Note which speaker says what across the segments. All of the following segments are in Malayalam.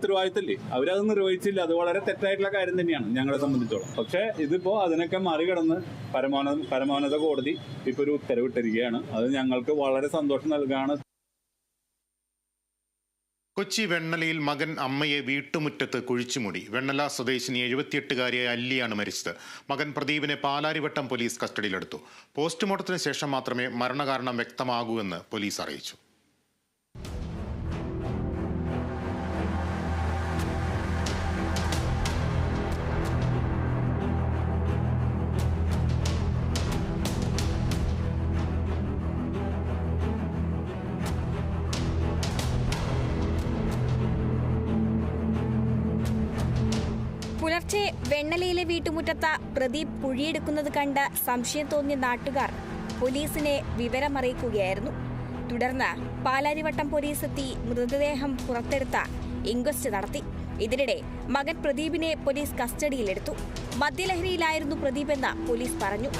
Speaker 1: ഉത്തരവാദിത്തല്ലേ, അവരത് നിർവഹിച്ചില്ല. അത് വളരെ തെറ്റായിട്ടുള്ള കാര്യം തന്നെയാണ് ഞങ്ങളെ സംബന്ധിച്ചോളം. പക്ഷേ ഇതിപ്പോ അതിനൊക്കെ മറികടന്ന് പരമോന്നത കോടതി ഇപ്പൊ ഒരു ഉത്തരവിട്ടിരിക്കുകയാണ്. അത് ഞങ്ങൾക്ക് വളരെ സന്തോഷം നൽകുകയാണ്.
Speaker 2: കൊച്ചി വെണ്ണലയിൽ മകൻ അമ്മയെ വീട്ടുമുറ്റത്ത് കുഴിച്ചുമൂടി. വെണ്ണല സ്വദേശിനി 78-കാരിയായ അല്ലിയാണ് മരിച്ചത്. മകൻ പ്രദീപിനെ പാലാരിവട്ടം പോലീസ് കസ്റ്റഡിയിലെടുത്തു. പോസ്റ്റ്മോർട്ടത്തിന് ശേഷം മാത്രമേ മരണകാരണം വ്യക്തമാകൂ എന്ന് പോലീസ് അറിയിച്ചു.
Speaker 3: പുലർച്ചെ വെണ്ണലയിലെ വീട്ടുമുറ്റത്ത് പ്രദീപ് കുഴിയെടുക്കുന്നത് കണ്ട് സംശയം തോന്നിയ നാട്ടുകാർ പോലീസിനെ വിവരമറിയിക്കുകയായിരുന്നു. തുടർന്ന് പാലാരിവട്ടം പോലീസ് എത്തി മൃതദേഹം പുറത്തെടുത്ത് ഇൻക്വസ്റ്റ് നടത്തി. ഇതിനിടെ മകൻ പ്രദീപിനെ പോലീസ് കസ്റ്റഡിയിലെടുത്തു. മദ്യലഹരിയിലായിരുന്നു പ്രദീപെന്ന് പോലീസ് പറഞ്ഞു.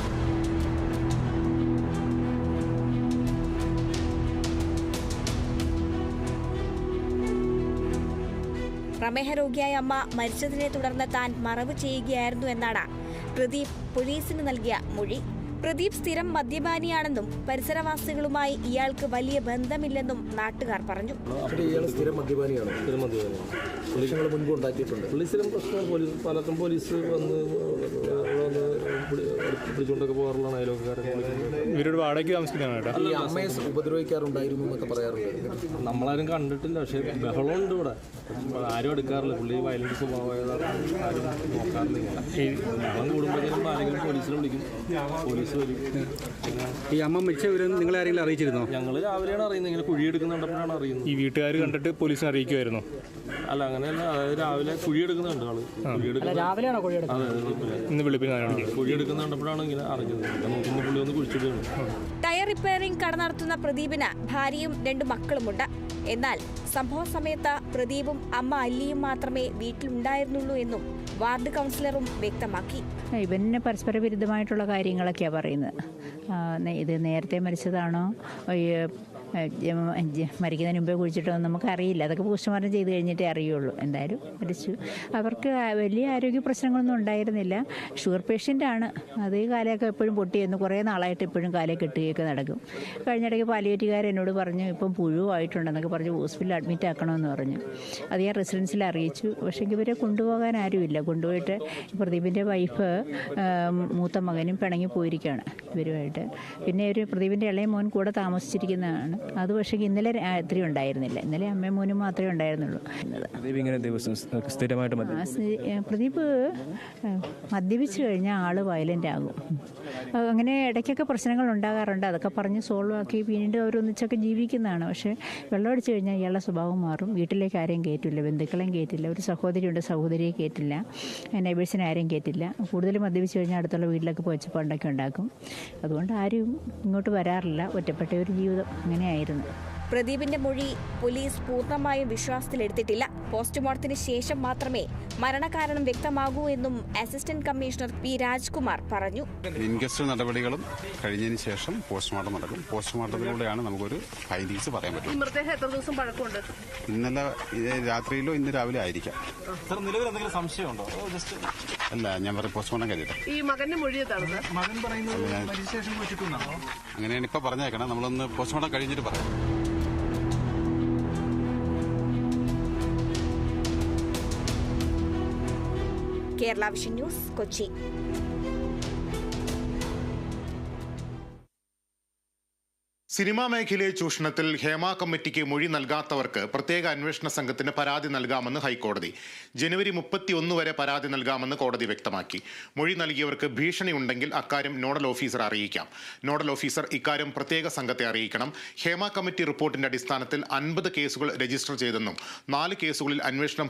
Speaker 3: പ്രമേഹരോഗിയായ അമ്മ മരിച്ചതിനെ തുടർന്ന് താൻ മറവ് ചെയ്യുകയായിരുന്നു എന്നാണ് പ്രദീപ് പോലീസിന് നൽകിയ മൊഴി. പ്രദീപ് സ്ഥിരം മദ്യപാനിയാണെന്നും പരിസരവാസികളുമായി ഇയാൾക്ക് വലിയ ബന്ധമില്ലെന്നും നാട്ടുകാർ പറഞ്ഞു.
Speaker 4: സ്ഥിരം മദ്യപാനിയാണ്. മുൻപ് ഉണ്ടാക്കിയിട്ടുണ്ട്. പോലീസിലും പ്രശ്നം പലർക്കും പോലീസ് വന്ന് പിടിച്ചുകൊണ്ടൊക്കെ പോകാറുള്ളതാണ് അയലോക്കാരൊക്കെ.
Speaker 5: ഇവരോട് വാടകയ്ക്ക് താമസിക്കുന്നതാണ്.
Speaker 4: ഈ അമ്മയെ ഉപദ്രവിക്കാറുണ്ടായിരുന്നു എന്നൊക്കെ പറയാറുണ്ട്.
Speaker 5: നമ്മളാരും കണ്ടിട്ടില്ല, പക്ഷേ ബഹളമുണ്ട് ഇവിടെ. ആരും എടുക്കാറില്ല. പുള്ളി വയലന്റ് സ്വഭാവമായതാണ്. ആരും നോക്കാറില്ല. ബഹളം കൂടുമ്പോഴത്തേക്കും ആരെങ്കിലും പോലീസിനെ വിളിക്കും. പോലീസ് വരും.
Speaker 6: ഈ അമ്മ മരിച്ച വിവരം നിങ്ങളെ ആരെങ്കിലും അറിയിച്ചിരുന്നോ?
Speaker 5: ഞങ്ങൾ രാവിലെയാണ് അറിയുന്നത്. ഇങ്ങനെ കുഴിയെടുക്കുന്നുണ്ടപ്പോഴാണ് അറിയുന്നത്.
Speaker 6: ഈ വീട്ടുകാർ കണ്ടിട്ട് പോലീസിനെ അറിയിക്കുമായിരുന്നു?
Speaker 5: അല്ല, അങ്ങനെയല്ല. അതായത് രാവിലെ കുഴിയെടുക്കുന്നുണ്ട് ആള്. ഇന്ന് വെളുപ്പിനാണ് കുഴിയെടുക്കുന്നുണ്ടപ്പോഴാണ് ഇങ്ങനെ അറിഞ്ഞത്. നോക്കുമ്പോൾ പുള്ളി ഒന്ന് കുഴിച്ചിടുകയാണ്.
Speaker 3: ടയർ റിപ്പയറിംഗ് കട നടത്തുന്ന പ്രദീപിന് ഭാര്യയും 2 മക്കളുമുണ്ട്. എന്നാൽ സംഭവ സമയത്ത് പ്രദീപും അമ്മ അല്ലിയും മാത്രമേ വീട്ടിലുണ്ടായിരുന്നുള്ളൂ എന്നും വാർഡ് കൗൺസിലറും വ്യക്തമാക്കി.
Speaker 7: ഇവന് പരസ്പര വിരുദ്ധമായിട്ടുള്ള കാര്യങ്ങളൊക്കെയാണ് പറയുന്നത്. ഇത് നേരത്തെ മരിച്ചതാണോ, മരിക്കുന്നതിന് മുമ്പേ കുഴിച്ചിട്ടോ നമുക്കറിയില്ല. അതൊക്കെ പോസ്റ്റ്മോർട്ടം ചെയ്ത് കഴിഞ്ഞിട്ടേ അറിയുള്ളൂ. എന്തായാലും മരിച്ചു. അവർക്ക് വലിയ ആരോഗ്യ പ്രശ്നങ്ങളൊന്നും ഉണ്ടായിരുന്നില്ല. ഷുഗർ പേഷ്യൻ്റാണ്. അത് ഈ കാലമൊക്കെ എപ്പോഴും പൊട്ടിയെന്ന് കുറേ നാളായിട്ട് എപ്പോഴും കാലം കെട്ടുകയൊക്കെ നടക്കും. കഴിഞ്ഞിടയ്ക്ക് പാലിയേറ്റീവുകാർ എന്നോട് പറഞ്ഞു ഇപ്പം പുഴുവായിട്ടുണ്ടെന്നൊക്കെ പറഞ്ഞ് ഹോസ്പിറ്റലിൽ അഡ്മിറ്റ് ആക്കണമെന്ന് പറഞ്ഞു. അത് ഞാൻ റെസിഡൻസിൽ അറിയിച്ചു. പക്ഷേ ഇവരെ കൊണ്ടുപോകാൻ ആരുമില്ല. കൊണ്ടുപോയിട്ട് പ്രദീപിൻ്റെ വൈഫ് മൂത്ത മകനും പിണങ്ങി പോയിരിക്കുകയാണ് ഇവരുമായിട്ട്. പിന്നെ ഒരു പ്രദീപിൻ്റെ ഇളയ മോൻ കൂടെ താമസിച്ചിരിക്കുന്നതാണ്. അത് പക്ഷേ ഇന്നലെ രാത്രി ഉണ്ടായിരുന്നില്ല. ഇന്നലെ അമ്മയും മോനും മാത്രമേ ഉണ്ടായിരുന്നുള്ളൂ. പ്രദീപ് മദ്യപിച്ച് കഴിഞ്ഞാൽ ആള് വയലൻ്റ് ആകും. അങ്ങനെ ഇടയ്ക്കൊക്കെ പ്രശ്നങ്ങൾ ഉണ്ടാകാറുണ്ട്. അതൊക്കെ പറഞ്ഞ് സോൾവ് ആക്കി വീണ്ടും അവരൊന്നിച്ചൊക്കെ ജീവിക്കുന്നതാണ്. പക്ഷേ വെള്ളമടിച്ച് കഴിഞ്ഞാൽ ഇയാളുടെ സ്വഭാവം മാറും. വീട്ടിലേക്ക് ആരെയും കയറ്റില്ല, ബന്ധുക്കളെയും കയറ്റില്ല. ഒരു സഹോദരിയുണ്ട്, സഹോദരിയെ കയറ്റില്ല, നെയ്ബേഴ്സിനെ ആരെയും കയറ്റില്ല. കൂടുതൽ മദ്യപിച്ച് കഴിഞ്ഞാൽ അടുത്തുള്ള വീട്ടിലൊക്കെ പോയി പണ്ടൊക്കെ ഉണ്ടാക്കും. അതുകൊണ്ട് ആരും ഇങ്ങോട്ട് വരാറില്ല. ഒറ്റപ്പെട്ട ഒരു ജീവിതം അങ്ങനെയായിരുന്നു.
Speaker 3: പ്രദീപിന്റെ മൊഴി പോലീസ് പൂർണ്ണമായും വിശ്വാസത്തിലെടുത്തിട്ടില്ല. പോസ്റ്റ്മോർട്ടത്തിന് ശേഷം മാത്രമേ മരണകാരണം വ്യക്തമാകൂ എന്നും അസിസ്റ്റന്റ് കമ്മീഷണർ പി രാജ്കുമാർ പറഞ്ഞു.
Speaker 8: ഇൻക്വസ്റ്റ് നടപടികളും കഴിഞ്ഞതിന് ശേഷം പോസ്റ്റ്മോർട്ടം നടക്കും. പോസ്റ്റ്മോർട്ടത്തിലൂടെയാണ് നമുക്കൊരു ഫൈൻഡിങ്സ് പറയാൻ പറ്റും.
Speaker 9: മൃതദേഹം എത്ര ദിവസം പഴക്കമുണ്ട്?
Speaker 8: ഇന്നലെ രാത്രിയിലോ ഇന്ന് രാവിലെ ആയിരിക്കാം.
Speaker 5: നിലവിൽ എന്തെങ്കിലും സംശയമുണ്ടോ?
Speaker 8: അല്ല, ഞാൻ പറയും പോസ്റ്റ്മോർട്ടം കഴിഞ്ഞിട്ട്.
Speaker 9: ഈ മകന്റെ മൊഴി
Speaker 8: അങ്ങനെയാണ് ഇപ്പൊ പറഞ്ഞേക്കണം. നമ്മളൊന്ന് പോസ്റ്റ്മോർട്ടം കഴിഞ്ഞിട്ട് പറയാം.
Speaker 3: Kerala vision news, Kochi.
Speaker 2: Cinema മേഖലയിലെ ചൂഷണത്തിൽ ഹേമ കമ്മിറ്റിക്ക് മൊഴി നൽകാത്തവർക്ക് പ്രത്യേക അന്വേഷണ സംഘത്തിന് പരാതി നൽകാമെന്ന് ഹൈക്കോടതി. ജനുവരി 31 വരെ പരാതി നൽകാമെന്ന് കോടതി വ്യക്തമാക്കി. മൊഴി നൽകിയവർക്ക് ഭീഷണിയുണ്ടെങ്കിൽ അക്കാര്യം നോഡൽ ഓഫീസർ അറിയിക്കാം. നോഡൽ ഓഫീസർ ഇക്കാര്യം പ്രത്യേക സംഘത്തെ അറിയിക്കണം. ഹേമ കമ്മിറ്റി റിപ്പോർട്ടിന്റെ അടിസ്ഥാനത്തിൽ 50 കേസുകൾ രജിസ്റ്റർ ചെയ്തെന്നും 4 കേസുകളിൽ അന്വേഷണം